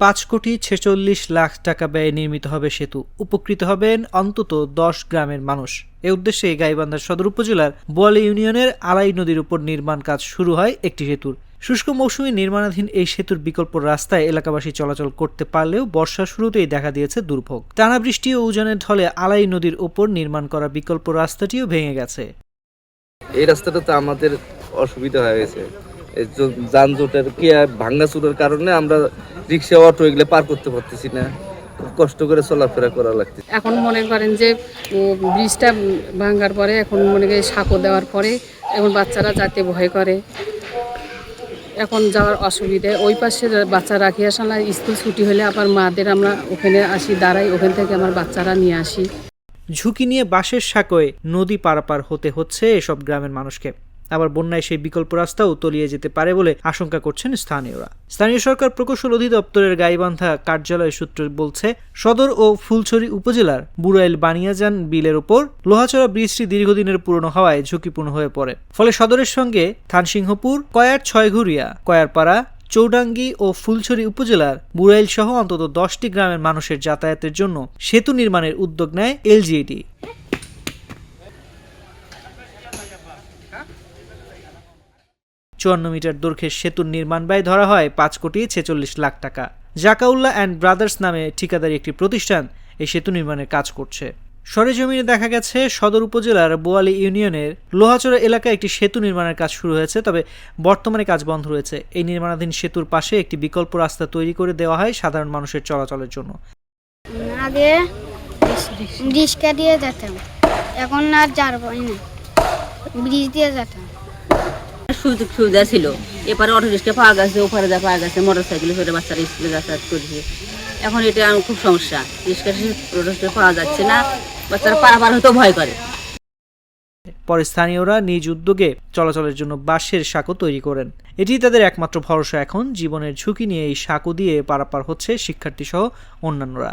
৫,৪৬,০০,০০০ টাকা ব্যয়ে নির্মিত হবে সেতু। উপকৃত হবেন অন্তত ১০ গ্রামের মানুষ। এ উদ্দেশ্যে গাইবান্ধা সদর উপজেলার বোয়ালি ইউনিয়নের আলাই নদীর উপর নির্মাণ কাজ শুরু হয় একটি সেতুর। শুষ্ক মৌসুমে নির্মাণাধীন এই সেতুর বিকল্প রাস্তায় এলাকাবাসী চলাচল করতে পারলেও বর্ষার শুরুতেই দেখা দিয়েছে দুর্ভোগ। টানা বৃষ্টি ও উজানের ঢলে আলাই নদীর উপর নির্মাণ করা বিকল্প রাস্তাটিও ভেঙে গেছে। এই রাস্তাটা তো আমাদের অসুবিধা হয়ে গেছে, যানজটের কি ভাঙাচুরের কারণে আমরা রিক্সা অটো এগুলো পার করতে পারতেছি না, খুব কষ্ট করে চলাফেরা করা লাগছে। এখন মনে করেন যে ব্রিজটা ভাঙার পরে এখন মনে করেন সাঁকো দেওয়ার পরে এখন বাচ্চারা যাতে ভয় করে, এখন যাওয়ার অসুবিধে। ওই পাশে বাচ্চা রাখি আসা না, স্কুল ছুটি হলে আবার মাদের আমরা ওখানে আসি, দাঁড়াই, ওখান থেকে আমার বাচ্চারা নিয়ে আসি। ঝুঁকি নিয়ে বাঁশের সাঁকোয় নদী পারাপার হতে হচ্ছে এসব গ্রামের মানুষকে। আবার বন্যায় সেই বিকল্প রাস্তাও তলিয়ে যেতে পারে বলে আশঙ্কা করছেন স্থানীয়রা। স্থানীয় সরকার প্রকৌশল অধিদপ্তরের গাইবান্ধা কার্যালয় সূত্র বলছে, সদর ও ফুলছড়ি উপজেলার বুড়াইল বানিয়াজান বিলের ওপর লোহাচড়া ব্রিজটি দীর্ঘদিনের পুরনো হওয়ায় ঝুঁকিপূর্ণ হয়ে পড়ে। ফলে সদরের সঙ্গে থানসিংহপুর, কয়ার ছয়ঘুরিয়া, কয়ারপাড়া, চৌডাঙ্গি ও ফুলছড়ি উপজেলার বুড়াইল সহ অন্তত 10টি গ্রামের মানুষের যাতায়াতের জন্য সেতু নির্মাণের উদ্যোগ নেয় এলজিইডি। চুয়ান্ন মিটার দৈর্ঘ্যের সেতুর নির্মাণ ব্যয় ধরা হয় ৫,৪৬,০০,০০০ টাকা। জাকাউল্লাহ অ্যান্ড ব্রাদার্স নামে ঠিকাদারি একটি প্রতিষ্ঠান এই সেতু নির্মাণের কাজ করছে। সরেজমিনে দেখা গেছে, সদর উপজেলার বোয়ালি ইউনিয়নের লোহাচড়া এলাকায় একটি সেতু নির্মাণের কাজ শুরু হয়েছে, তবে বর্তমানে কাজ বন্ধ রয়েছে। এই নির্মাণাধীন সেতুর পাশে একটি বিকল্প রাস্তা তৈরি করে দেওয়া হয় সাধারণ মানুষের চলাচলের জন্য। আগে রিক্সা দিয়ে যেতাম, এখন আর যাবই না, ব্রিজ দিয়ে যেতাম। সুযোগ সুবিধা ছিল, এপারে অটো রিক্সা পাওয়া গেছে, ওপারে যা পাওয়া গেছে, মোটর সাইকেলে করে বাচ্চারা স্কুলে যাতায়াত করছে। এখন এটা খুব সমস্যা, রিক্সা পাওয়া যাচ্ছে না, বাচ্চারা পারাপার হতেও ভয় করে। পরে স্থানীয়রা নিজ উদ্যোগে চলাচলের জন্য বাঁশের সাঁকো তৈরি করেন। এটি তাদের একমাত্র ভরসা। এখন জীবনের ঝুঁকি নিয়ে এই সাঁকো দিয়ে পারাপার হচ্ছে শিক্ষার্থী সহ অন্যান্যরা।